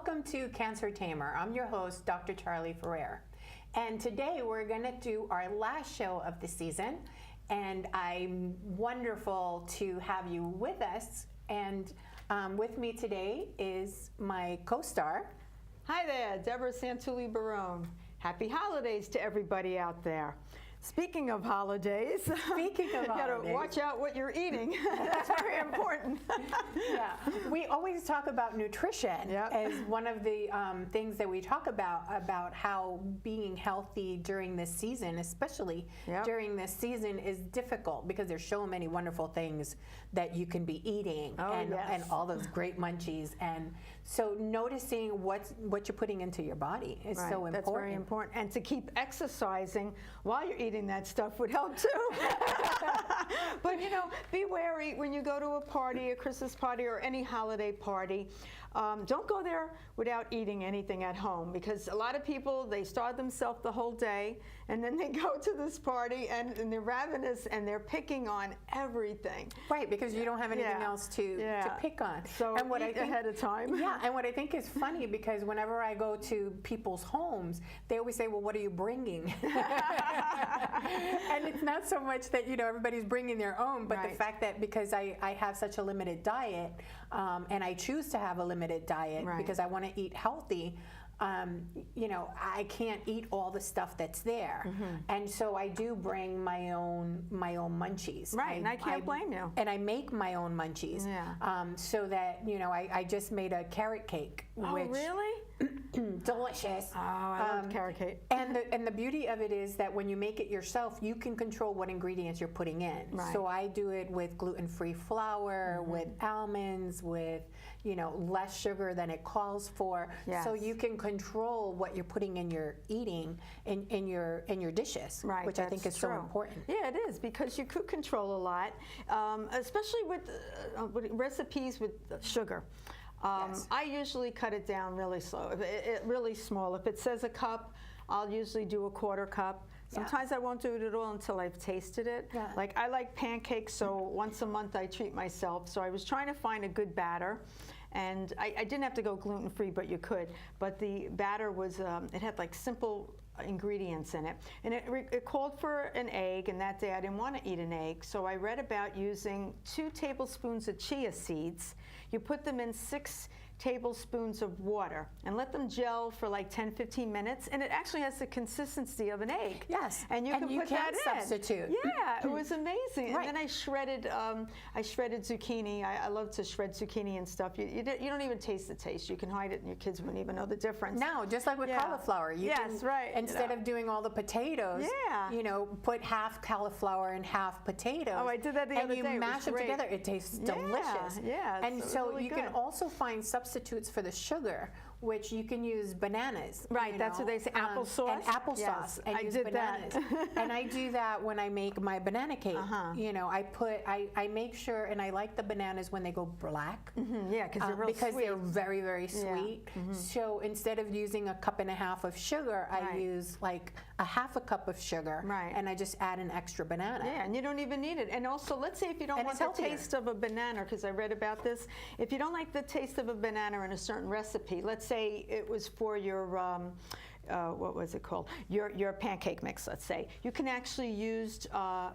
Welcome to Cancer Tamer. I'm your host, Dr. Charley Ferrer. And today we're going to do our last show of the season. And I'm wonderful to have you with us. And with me today is my co-star. Hi there, Debra Santulli-Barone. Happy holidays to everybody out there. Speaking of holidays, you gotta watch out what you're eating. That's very important. Yeah, we always talk about nutrition as one of the things that we talk about how being healthy during this season, especially during this season, is difficult because there's so many wonderful things that you can be eating and all those great munchies. And so noticing what you're putting into your body is so important. That's very important. And to keep exercising while you're eating that stuff would help too. But you know, be wary when you go to a party, a Christmas party or any holiday party. Don't go there without eating anything at home, because a lot of people, they starve themselves the whole day and then they go to this party and they're ravenous and they're picking on everything. Right, because you don't have anything else to pick on. So and what eat ahead of time. Yeah, and what I think is funny, because whenever I go to people's homes, they always say, well, what are you bringing? And it's not so much that, you know, everybody's bringing their own, but the fact that because I have such a limited diet, and I choose to have a limited diet because I want to eat healthy, you know, I can't eat all the stuff that's there. And so I do bring my own munchies. Right, and I can't blame you. And I make my own munchies. So that, you know, I just made a carrot cake. Oh, which, really? Delicious. Oh, I love carrot cake. And the beauty of it is that when you make it yourself, you can control what ingredients you're putting in. So I do it with gluten-free flour, with almonds, with, you know, less sugar than it calls for. So you can control what you're putting in your eating in your dishes, which I think is so important. Yeah, it is, because you could control a lot, especially with recipes with sugar. I usually cut it down really slow, really small. If it says a cup, I'll usually do a quarter cup. Sometimes I won't do it at all until I've tasted it. Like, I like pancakes, so once a month I treat myself. So I was trying to find a good batter. And I didn't have to go gluten-free, but you could. But the batter was, it had like simple ingredients in it. And it called for an egg, and that day I didn't want to eat an egg. So I read about using 2 tablespoons of chia seeds. You put them in 6 tablespoons of water and let them gel for like 10-15 minutes, and it actually has the consistency of an egg. Yes, and you can put that in. Substitute. Yeah, it was amazing. And then I shredded zucchini. I love to shred zucchini and stuff. You don't even taste the taste. You can hide it, and your kids wouldn't even know the difference. No, just like with cauliflower. You can, instead of doing all the potatoes, you know, put half cauliflower and half potatoes. Oh, I did that the other day. And you mash them together. It tastes delicious. Yeah, and so really you can also find substitutes for the sugar, which you can use bananas. Right, that's what they say, applesauce. And applesauce. And I use did bananas. And I do that when I make my banana cake. You know, I make sure, and I like the bananas when they go black. Yeah, because they're real because sweet. they're very, very sweet. So instead of using a cup and a half of sugar, I use like a half a cup of sugar. And I just add an extra banana. Yeah, and you don't even need it. And also, let's say if you don't want the taste of a banana, because I read about this, if you don't like the taste of a banana in a certain recipe, let's say it was for your what was it called? Your pancake mix, let's say. You can actually use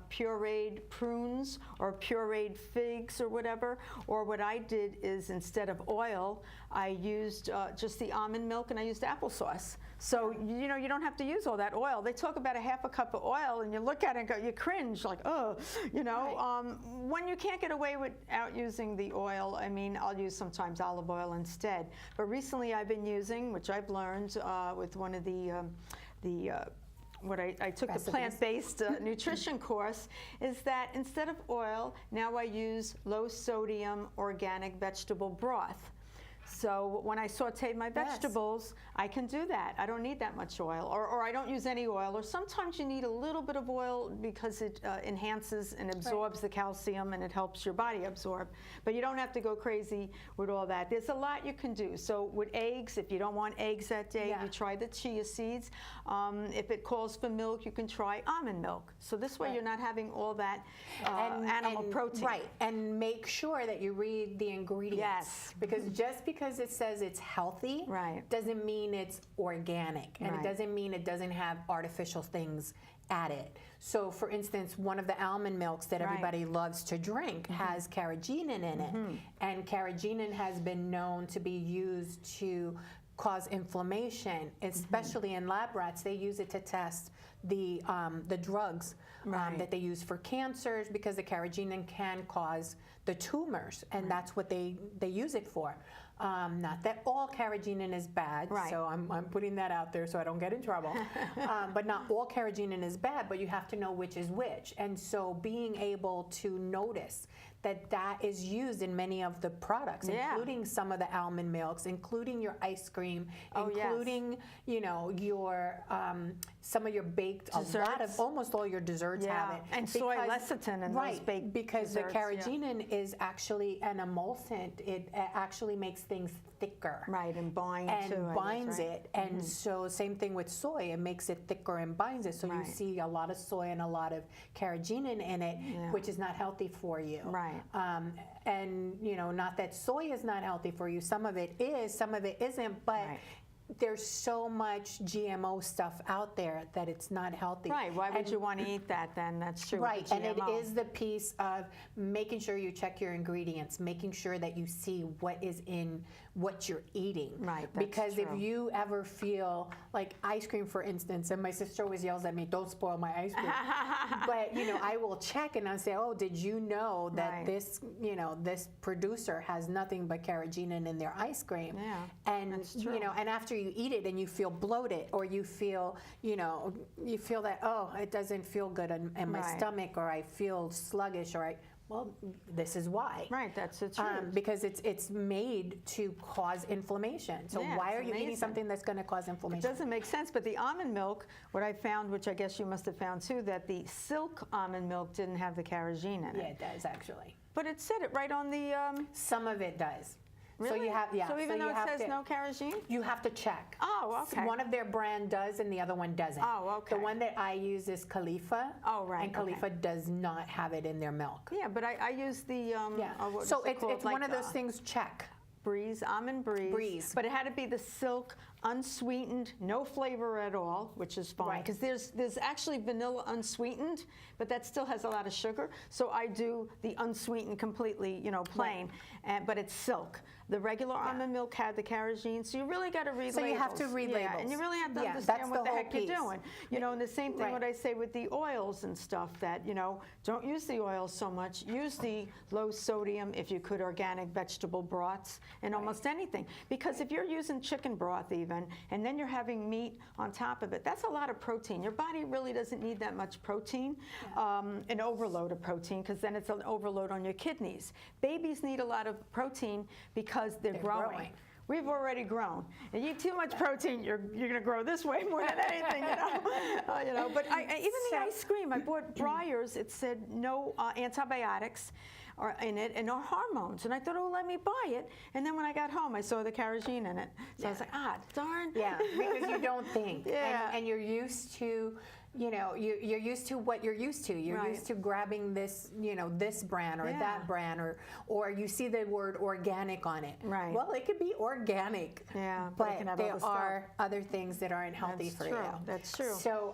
pureed prunes or pureed figs or whatever. Or what I did is, instead of oil, I used just the almond milk, and I used applesauce. So, you know, you don't have to use all that oil. They talk about a half a cup of oil, and you look at it and go, you cringe, like, oh, you know. When you can't get away without using the oil, I mean, I'll use sometimes olive oil instead. But recently I've been using, which I've learned with one of what I took the plant-based nutrition course, is that instead of oil, now I use low-sodium organic vegetable broth. So when I saute my vegetables, I can do that. I don't need that much oil, or I don't use any oil. Or sometimes you need a little bit of oil because it enhances and absorbs the calcium, and it helps your body absorb. But you don't have to go crazy with all that. There's a lot you can do. So with eggs, if you don't want eggs that day, you try the chia seeds. If it calls for milk, you can try almond milk. So this way you're not having all that animal protein. And make sure that you read the ingredients. Because just because because it says it's healthy doesn't mean it's organic, and it doesn't mean it doesn't have artificial things added. So for instance, one of the almond milks that everybody loves to drink has carrageenan in it, and carrageenan has been known to be used to cause inflammation, especially in lab rats. They use it to test the drugs that they use for cancers, because the carrageenan can cause the tumors, and that's what they use it for. Not that all carrageenan is bad, so I'm putting that out there so I don't get in trouble. But not all carrageenan is bad, but you have to know which is which. And so being able to notice that is used in many of the products, including some of the almond milks, including your ice cream, including you know, your some of your baked desserts. Almost all your desserts have it, and soy lecithin in those baked because desserts, the carrageenan is actually an emulsant. It actually makes things thicker, and binds it, and so same thing with soy. It makes it thicker and binds it. So you see a lot of soy and a lot of carrageenan in it, which is not healthy for you. And you know, not that soy is not healthy for you. Some of it is, some of it isn't, but there's so much GMO stuff out there that it's not healthy. Why would you want to eat that then? That's true. And it is the piece of making sure you check your ingredients, making sure that you see what is in what you're eating. Because if you ever feel like ice cream, for instance, and my sister always yells at me, don't spoil my ice cream. But you know, I will check and I'll say, oh, did you know that this, you know, this producer has nothing but carrageenan in their ice cream? And you know, and after you eat it and you feel bloated, or you feel, you know, you feel that, oh, it doesn't feel good in my stomach, or I feel sluggish, or well, this is why. That's the truth. Because it's made to cause inflammation. So why are you eating something that's going to cause inflammation? It doesn't make sense. But the almond milk, what I found, which I guess you must have found too, that the silk almond milk didn't have the carrageenan in it. Yeah, it does actually. But it said it right on the. Some of it does. Really? So you have, So even though it says no carrageenan? You have to check. Oh, okay. One of their brand does and the other one doesn't. Oh, okay. The one that I use is Khalifa. Oh, right. And Khalifa does not have it in their milk. Yeah, but I use the, so it's one of those things, check. Almond breeze. But it had to be the silk, unsweetened, no flavor at all, which is fine. Because there's actually vanilla unsweetened, but that still has a lot of sugar. So I do the unsweetened completely, you know, plain, but it's silk. The regular almond milk had the carrageenan, so you really got to read labels. So you have to read labels. And you really have to understand what the heck you're doing. You know, and the same thing what I say with the oils and stuff, that, you know, don't use the oils so much. Use the low sodium, if you could, organic vegetable broths and almost anything. Because if you're using chicken broth even, and then you're having meat on top of it, that's a lot of protein. Your body really doesn't need that much protein, an overload of protein, because then it's an overload on your kidneys. Babies need a lot of protein because they're growing. We've already grown. And you eat too much protein, you're going to grow this way more than anything, you know. You know, but even the ice cream, I bought Breyers. It said no antibiotics in it and no hormones. And I thought, oh, let me buy it. And then when I got home, I saw the carrageenan in it. So I was like, darn. Yeah, because you don't think. And you're used to, you know, you're used to what you're used to. You're used to grabbing this, you know, this brand or that brand, or you see the word organic on it. Well, it could be organic, but there are other things that aren't healthy for you. That's true. So,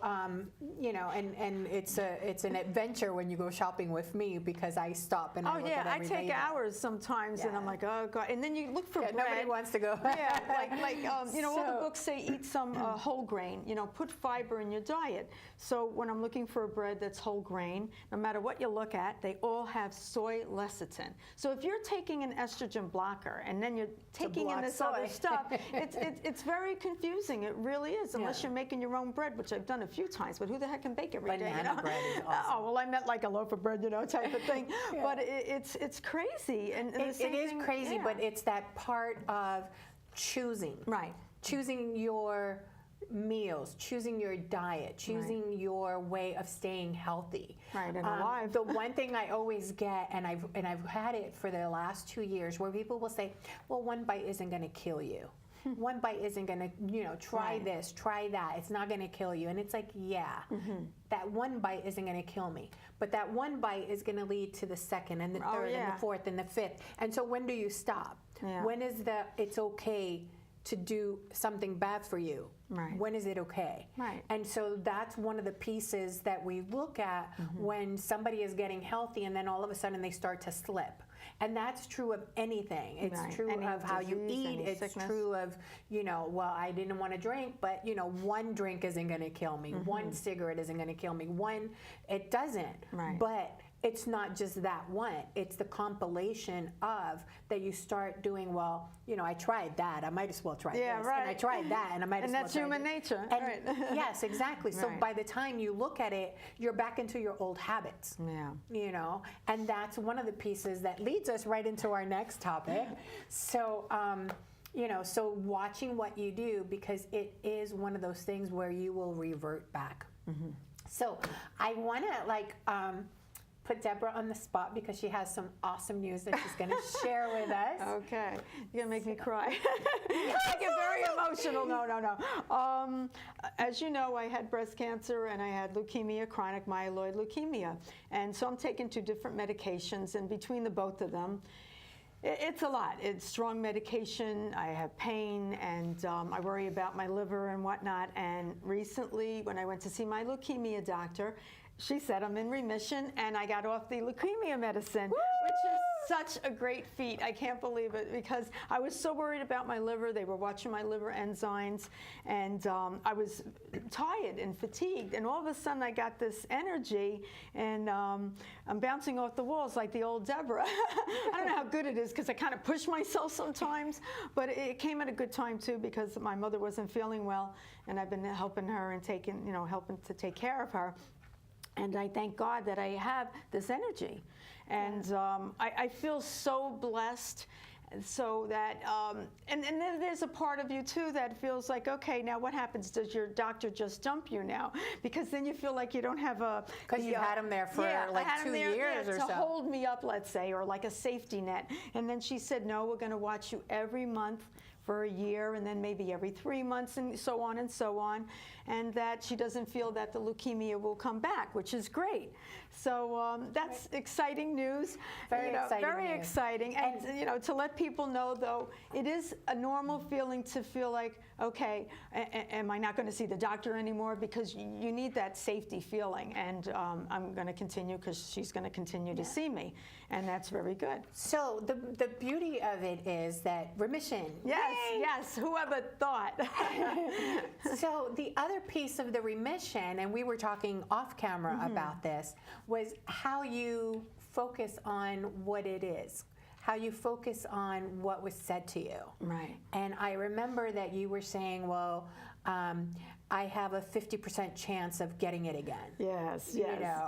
you know, and it's an adventure when you go shopping with me, because I stop and I look at every I take hours sometimes, and I'm like, oh God. And then you look for bread. Nobody wants to go. like you know, all the books say eat some whole grain. You know, put fiber in your diet. So when I'm looking for a bread that's whole grain, no matter what you look at, they all have soy lecithin. So if you're taking an estrogen blocker and then you're taking in this other stuff, it's very confusing. It really is, unless you're making your own bread, which I've done a few times. But who the heck can bake every day? You know? Bread is awesome. Oh well, I meant like a loaf of bread, you know, type of thing. But it's crazy, and it is crazy. But it's that part of choosing. Choosing your meals, choosing your diet, choosing your way of staying healthy. And alive. The one thing I always get, and I've had it for the last 2 years, where people will say, well, one bite isn't going to kill you. One bite isn't going to, you know, try this, try that. It's not going to kill you. And it's like, that one bite isn't going to kill me. But that one bite is going to lead to the second and the third and the fourth and the fifth. And so when do you stop? Yeah. When is it's okay to do something bad for you? Right. When is it okay? Right. And so that's one of the pieces that we look at when somebody is getting healthy and then all of a sudden they start to slip. And that's true of anything. It's Right. true Any of how you disease, eat. any It's sickness. true of, well, I didn't want to drink, but, one drink isn't going to kill me. One cigarette isn't going to kill me. It doesn't. Right. But it's not just that one. It's the compilation of that you start doing, I tried that. I might as well try this. Right. And I tried that, and I might as well that's try human this. nature. And Right. yes, exactly. So Right. by the time you look at it, you're back into your old habits. Yeah. And that's one of the pieces that leads us right into our next topic. So, so watching what you do, because it is one of those things where you will revert back. So I want to put Debra on the spot because she has some awesome news that she's going to share with us. Okay. You're going to make me cry. I get very emotional. No. As you know, I had breast cancer and I had leukemia, chronic myeloid leukemia. And so I'm taking 2 different medications, and between the both of them, it's a lot. It's strong medication. I have pain, and I worry about my liver and whatnot. And recently, when I went to see my leukemia doctor, she said I'm in remission, and I got off the leukemia medicine, which is such a great feat. I can't believe it, because I was so worried about my liver. They were watching my liver enzymes, and I was tired and fatigued. And all of a sudden, I got this energy, and I'm bouncing off the walls like the old Debra. I don't know how good it is, because I kind of push myself sometimes, but it came at a good time too, because my mother wasn't feeling well, and I've been helping her and helping to take care of her. And I thank God that I have this energy. And I feel so blessed. So that, and then there's a part of you too that feels like, okay, now what happens? Does your doctor just dump you now? Because then you feel like you don't have because you had him there for like 2 years or so. To hold me up, let's say, or like a safety net. And then she said, no, we're going to watch you every month for a year, and then maybe every 3 months, and so on and so on, and that she doesn't feel that the leukemia will come back, which is great. So that's exciting news. Very exciting. And to let people know, though, it is a normal feeling to feel like, okay, am I not going to see the doctor anymore? Because you need that safety feeling, and I'm going to continue, because she's going to continue to see me, and that's very good. So the beauty of it is that remission. Yes, whoever thought. So the other piece of the remission, and we were talking off camera about this, was how you focus on what it is, how you focus on what was said to you. Right. And I remember that you were saying, well, I have a 50% chance of getting it again. Yes.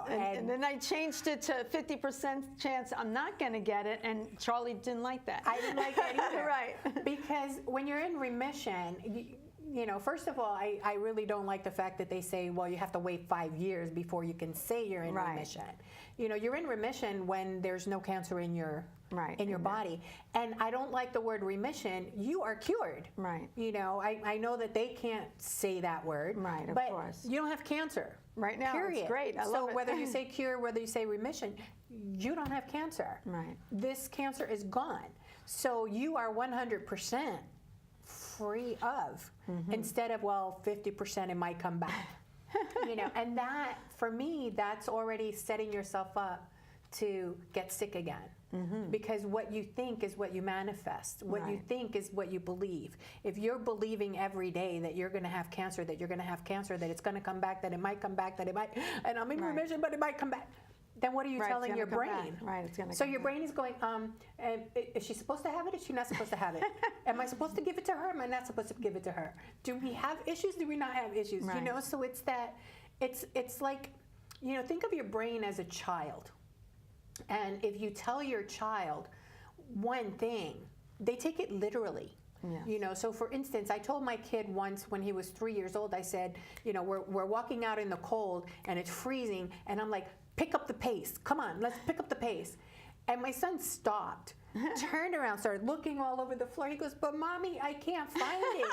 And then I changed it to 50% chance I'm not going to get it, and Charley didn't like that. I didn't like that either. Right. Because when you're in remission, first of all, I really don't like the fact that they say, well, you have to wait 5 years before you can say you're in remission. You're in remission when there's no cancer in your body. And I don't like the word remission. You are cured. Right. I know that they can't say that word. Right, of but course. You don't have cancer. Right now, period. It's great. I love so it. whether you say cure, whether you say remission, you don't have cancer. Right. This cancer is gone. So you are 100% free of, instead of, 50% it might come back. And that, for me, that's already setting yourself up to get sick again. Because what you think is what you manifest. What you think is what you believe. If you're believing every day that you're going to have cancer, that it's going to come back, that it might come back, and I'm in remission, but it might come back, then what are you telling your brain? Right, it's going to So your brain is going, is she supposed to have it? Is she not supposed to have it? Am I supposed to give it to her? Am I not supposed to give it to her? Do we have issues? Do we not have issues? Right. So it's that, it's like, think of your brain as a child. And if you tell your child one thing, they take it literally. Yes. So for instance, I told my kid once when he was 3 years old, I said, we're walking out in the cold and it's freezing, and I'm like, pick up the pace. Come on, let's pick up the pace. And my son stopped, turned around, started looking all over the floor. He goes, but Mommy, I can't find it.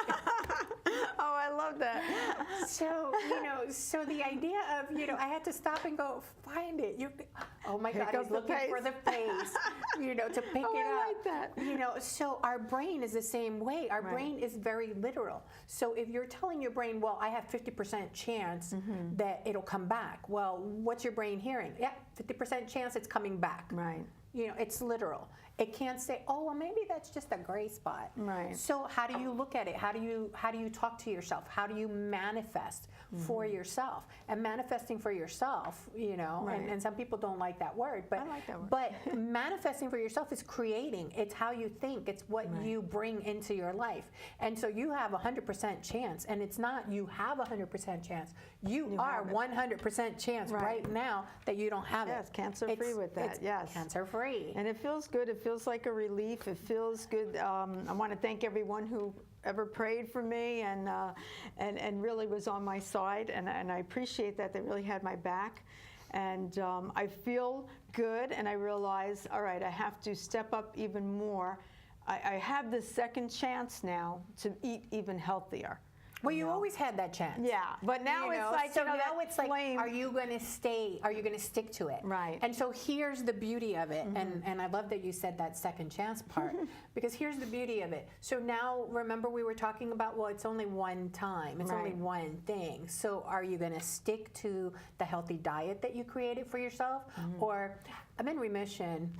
Oh, I love that. So, so the idea of, I had to stop and go, find it. Oh my God, he's looking for the paste, to pick it up. I like that. So our brain is the same way. Our brain is very literal. So if you're telling your brain, well, I have 50% chance that it'll come back. Well, what's your brain hearing? Yeah, 50% chance it's coming back. Right. It's literal. It can't say, oh, well, maybe that's just a gray spot. Right. So how do you look at it? How do you talk to yourself? How do you manifest for yourself? And manifesting for yourself, and some people don't like that word, but I like that word. But manifesting for yourself is creating. It's how you think. It's what you bring into your life. And so you have 100% chance, and it's not you have 100% chance. You are 100% chance right now that you don't have it. Yes, cancer-free with that. It's yes, cancer-free. And it feels good. It feels like a relief. It feels good. I want to thank everyone who ever prayed for me and really was on my side, and I appreciate that. They really had my back. And I feel good, and I realize, all right, I have to step up even more. I have this second chance now to eat even healthier. Well, you always had that chance. Yeah, but now it's like, so now it's like, flame. are you going to stay? Are you going to stick to it? Right. And so here's the beauty of it, and I love that you said that second chance part, because here's the beauty of it. So now, remember we were talking about, well, it's only one time. It's only one thing. So are you going to stick to the healthy diet that you created for yourself? Or, I'm in remission.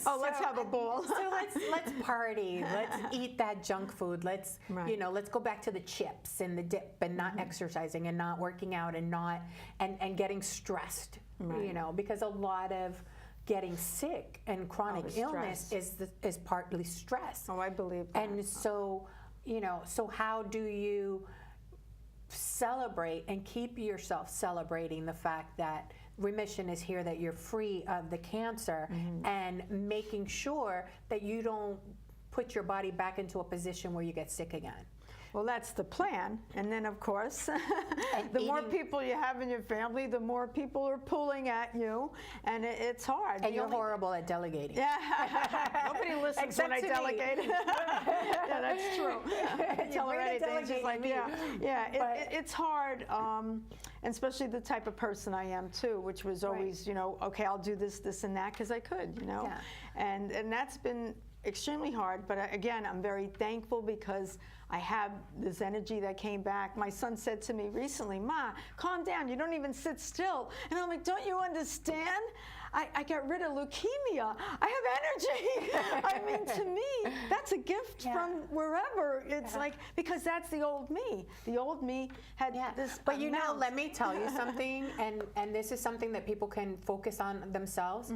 Let's have a ball. So let's party. Let's eat that junk food. Let's let's go back to the chips and the dip and not exercising and not working out and not and getting stressed. Because a lot of getting sick and chronic illness is partly stress. Oh, I believe that. And so so how do you celebrate and keep yourself celebrating the fact that remission is here, that you're free of the cancer, and making sure that you don't put your body back into a position where you get sick again? Well, that's the plan. And then, of course, the more people you have in your family, the more people are pulling at you, and it's hard. And you're horrible at delegating. Yeah. Nobody listens when I delegate. Yeah, that's true. Tell her anything. She's like, it's hard, and especially the type of person I am, too, which was always, okay, I'll do this, this, and that, because I could, Yeah. And that's been extremely hard, but again, I'm very thankful because I have this energy that came back. My son said to me recently, Ma, calm down, you don't even sit still. And I'm like, don't you understand? I got rid of leukemia. I have energy. I mean, to me, that's a gift from wherever. It's like, because that's the old me. The old me had this But let me tell you something, and this is something that people can focus on themselves.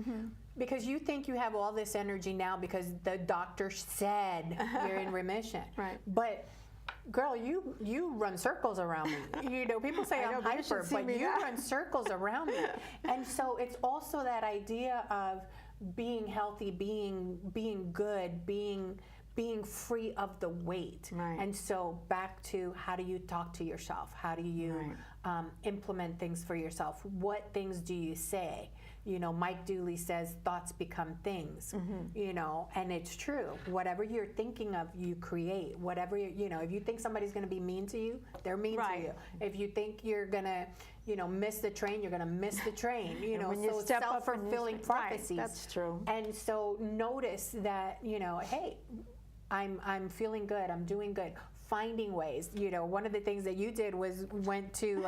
Because you think you have all this energy now because the doctor said you're in remission. Right. But girl, you run circles around me. People say I'm hyper, but you run circles around me. And so it's also that idea of being healthy, being good, being free of the weight. Right. And so back to, how do you talk to yourself? How do you implement things for yourself? What things do you say? Mike Dooley says thoughts become things, and it's true. Whatever you're thinking of, you create. Whatever, if you think somebody's going to be mean to you, they're mean to you. If you think you're going to, miss the train, you're going to miss the train. When you so step up self-fulfilling prophecies. Right, that's true. And so notice that, hey, I'm feeling good. I'm doing good. Finding ways. One of the things that you did was went to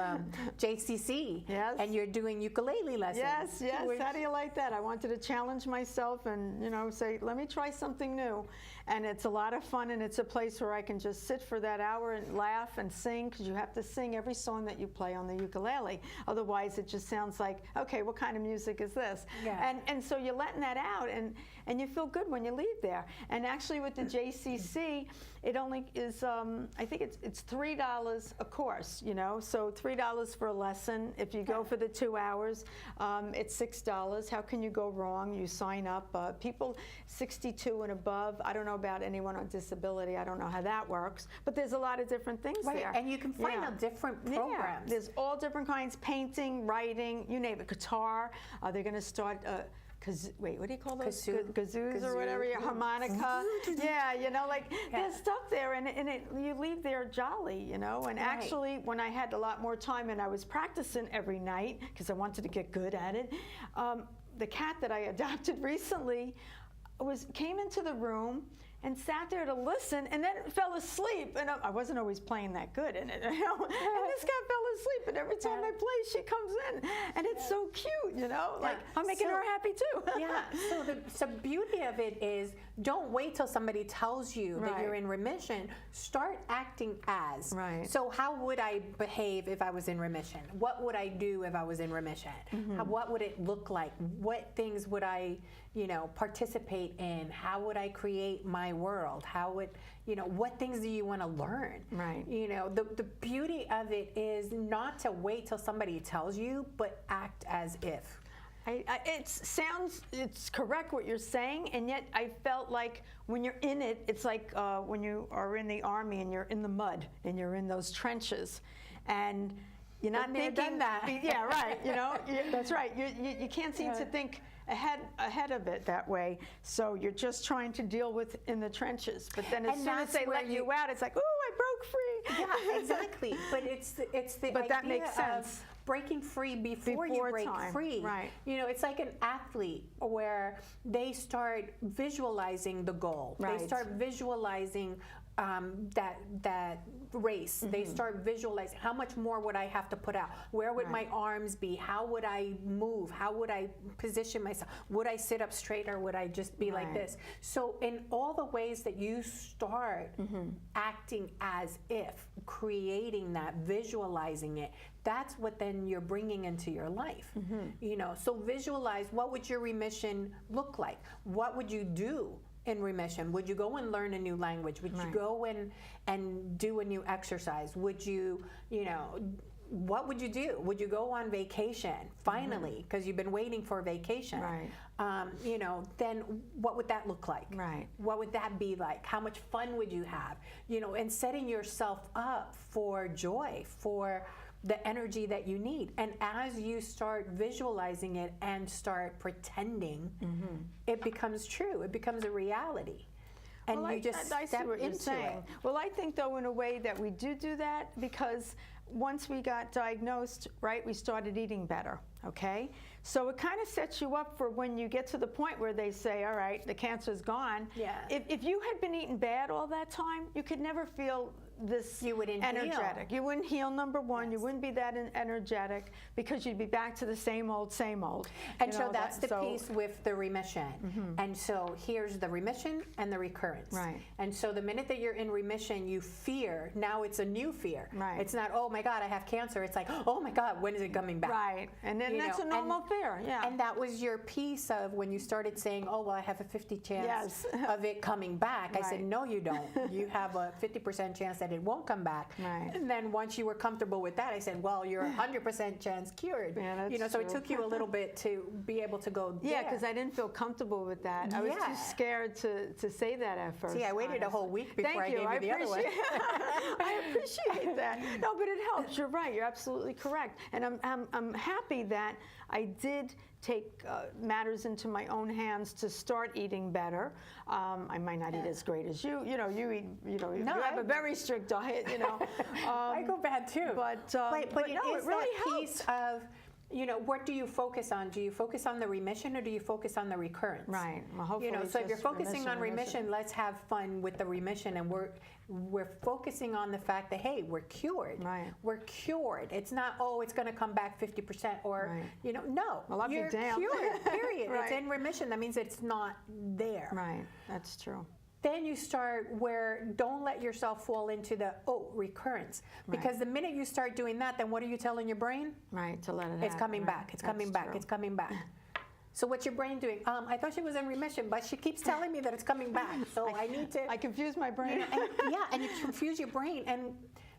JCC. Yes. And you're doing ukulele lessons. Yes. How do you like that? I wanted to challenge myself and, say, let me try something new. And it's a lot of fun, and it's a place where I can just sit for that hour and laugh and sing, because you have to sing every song that you play on the ukulele. Otherwise, it just sounds like, okay, what kind of music is this? Yeah. And so you're letting that out, and you feel good when you leave there. And actually with the JCC, it only is, I think it's $3 a course, so $3 for a lesson. If you go for the 2 hours, it's $6. How can you go wrong? You sign up. People 62 and above, I don't know about anyone on disability. I don't know how that works, but there's a lot of different things there. And you can find out different programs. Yeah. There's all different kinds: painting, writing, you name it, guitar. They're going to start wait, what do you call those? Kazoos or whatever, your harmonica. Yeah, you know, like there's stuff there, and you leave there jolly, you know. And actually, when I had a lot more time and I was practicing every night because I wanted to get good at it, the cat that I adopted recently came into the room and sat there to listen, and then fell asleep. And I wasn't always playing that good in it, you know? And this cat fell asleep, and every time I play, she comes in, and it's so cute, you know? Like, I'm making her happy too. Yeah, so the beauty of it is, don't wait till somebody tells you that you're in remission. Start acting as. Right. So how would I behave if I was in remission? What would I do if I was in remission? What would it look like? What things would I, you know, participate in? How would I create my world? How would, you know, what things do you want to learn? Right. You know, the beauty of it is not to wait till somebody tells you, but act as if. It's correct what you're saying, and yet I felt like when you're in it, it's like when you are in the Army and you're in the mud and you're in those trenches, and you're not thinking that. Yeah, right. You know, that's right. You can't seem to think ahead of it that way. So you're just trying to deal with in the trenches. But then as soon as they let you out, it's like, ooh, I broke free. Yeah, exactly. But it's the but idea that makes sense. Of breaking free before you break free. Right. You know, it's like an athlete where they start visualizing the goal. Right. They start visualizing that race. They start visualizing how much more would I have to put out? Where would my arms be? How would I move? How would I position myself? Would I sit up straight, or would I just be like this? So in all the ways that you start acting as if, creating that, visualizing it, that's what then you're bringing into your life. You know, so visualize, what would your remission look like? What would you do in remission? Would you go and learn a new language? Would you go and do a new exercise? Would you, you know, what would you do? Would you go on vacation finally, because you've been waiting for a vacation? Right. You know, then what would that look like? Right. What would that be like? How much fun would you have? You know, and setting yourself up for joy, for the energy that you need. And as you start visualizing it and start pretending, it becomes true. It becomes a reality. And well, you just I see step what you're into saying. it. Well, I think, though, in a way that we do that, because once we got diagnosed, right, we started eating better, okay? So it kind of sets you up for when you get to the point where they say, all right, the cancer's gone. Yeah. If you had been eating bad all that time, you could never feel this You wouldn't energetic. heal. You wouldn't heal, number one. You wouldn't be that energetic, because you'd be back to the same old, same old. And so that's the piece with the remission. And so here's the remission and the recurrence. Right. And so the minute that you're in remission, you fear. Now it's a new fear. Right. It's not, oh my God, I have cancer. It's like, oh my God, when is it coming back? Right. And then You that's know, a normal fear. Yeah. And that was your piece of when you started saying, oh, well, I have a 50 chance of it coming back. I said, no, you don't. You have a 50% chance that it won't come back. Right. And then once you were comfortable with that, I said, well, you're 100% chance cured. Yeah, that's you know, so it true. took you a little bit to be able to go there. Yeah, because I didn't feel comfortable with that. I was too scared to say that at first. See, I waited a whole week before I gave you the other one. I appreciate that. No, but it helps. You're right. You're absolutely correct. And I'm happy that I did take matters into my own hands to start eating better. I might not eat as great as you. You know, you eat. You know, you have a very strict diet. You know, I go bad too. But it no, is it really that helps. piece of, you know, what do you focus on? Do you focus on the remission, or do you focus on the recurrence? Right. Well, hopefully, you know, so if you're just focusing on remission, let's have fun with the remission, and we're focusing on the fact that, hey, we're cured. Right. We're cured. It's not, oh, it's going to come back 50%, or you know, no. Well, I'll be you're damned. cured. Period. Right. It's in remission. That means it's not there. Right. That's true. Then you start where, don't let yourself fall into the, recurrence. Because the minute you start doing that, then what are you telling your brain? Right, to let it happen. It's coming back, it's coming back, it's coming back. So what's your brain doing? I thought she was in remission, but she keeps telling me that it's coming back. So I need to. I confuse my brain. You know, and you confuse your brain. And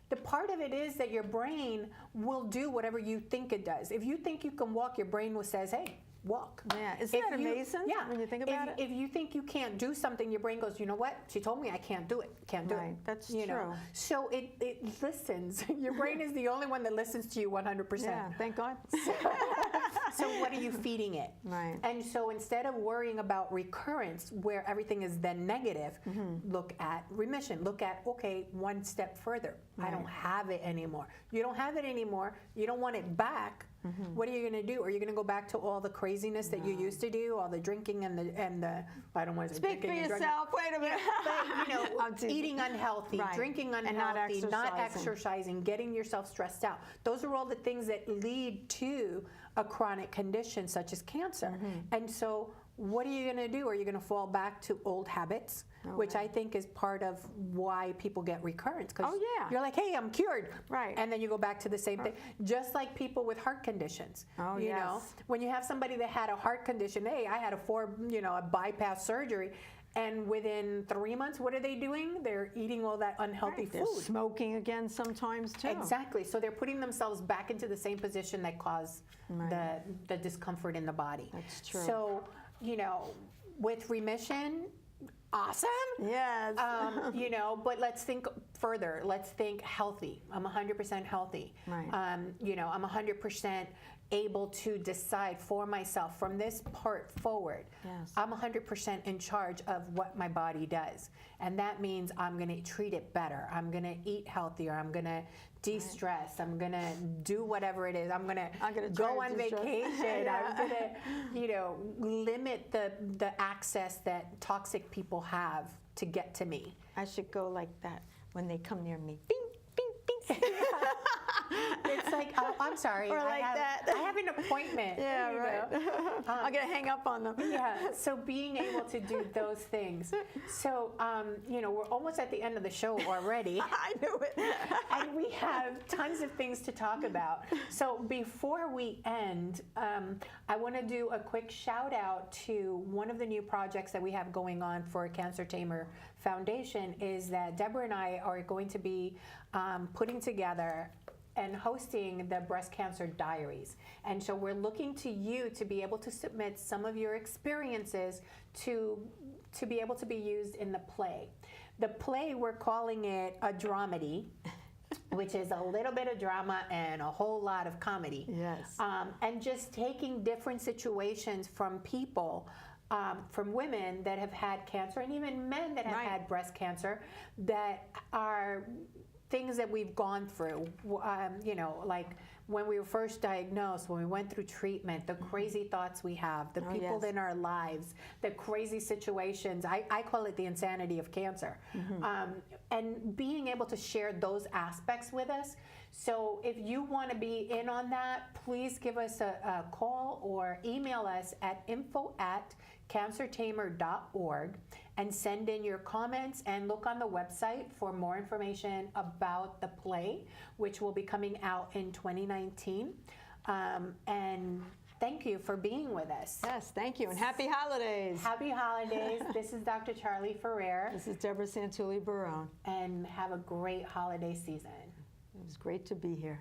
the part of it is that your brain will do whatever you think it does. If you think you can walk, your brain says, hey, walk. Yeah, isn't that amazing? Yeah, when you think about it. If you think you can't do something, your brain goes, you know what? She told me I can't do it. Can't do it. That's you true. Know? So it listens. Your brain is the only one that listens to you 100%. Yeah, thank God. So what are you feeding it? Right. And so instead of worrying about recurrence, where everything is then negative, look at remission. Look at, okay, one step further. I don't have it anymore. You don't have it anymore. You don't want it back. What are you going to do? Are you going to go back to all the craziness that you used to do, all the drinking and the I don't want to say Speak for drinking and yourself. Wait a minute. But, you know, eating unhealthy, drinking unhealthy, and not exercising, getting yourself stressed out. Those are all the things that lead to a chronic condition such as cancer. And so what are you going to do? Are you going to fall back to old habits, which I think is part of why people get recurrence? Because you're like, hey, I'm cured. Right. And then you go back to the same thing. Just like people with heart conditions. You know, when you have somebody that had a heart condition, hey, I had a bypass surgery. And within 3 months, what are they doing? They're eating all that unhealthy food. They're smoking again sometimes too. Exactly. So they're putting themselves back into the same position that caused the discomfort in the body. That's true. So, you know, with remission, awesome. Yes. You know, but let's think further. Let's think healthy. I'm 100% healthy. Right. You know, I'm 100% able to decide for myself from this part forward. Yes. I'm 100% in charge of what my body does. And that means I'm going to treat it better. I'm going to eat healthier. I'm going to de-stress. I'm going to do whatever it is. I'm going to go on vacation. I'm going to, you know, limit the access that toxic people have to get to me. I should go like that when they come near me. Bing, bing, bing. It's like, oh, I'm sorry. Or like I have an appointment. Yeah, right. I'm going to hang up on them. Yeah, so being able to do those things. So, you know, we're almost at the end of the show already. I knew it. And we have tons of things to talk about. So before we end, I want to do a quick shout out to one of the new projects that we have going on for Cancer Tamer Foundation is that Deborah and I are going to be putting together and hosting the Breast Cancer Diaries. And so we're looking to you to be able to submit some of your experiences to be able to be used in the play. The play, we're calling it a dramedy, which is a little bit of drama and a whole lot of comedy. Yes. And just taking different situations from people, from women that have had cancer and even men that have had breast cancer that are things that we've gone through, you know, like when we were first diagnosed, when we went through treatment, the crazy thoughts we have, the people in our lives, the crazy situations. I call it the insanity of cancer. And being able to share those aspects with us. So if you want to be in on that, please give us a call or email us at info@cancertamer.org and send in your comments and look on the website for more information about the play, which will be coming out in 2019. And thank you for being with us. Yes, thank you, and happy holidays. Happy holidays. This is Dr. Charley Ferrer. This is Debra Santulli-Barone. And have a great holiday season. It was great to be here.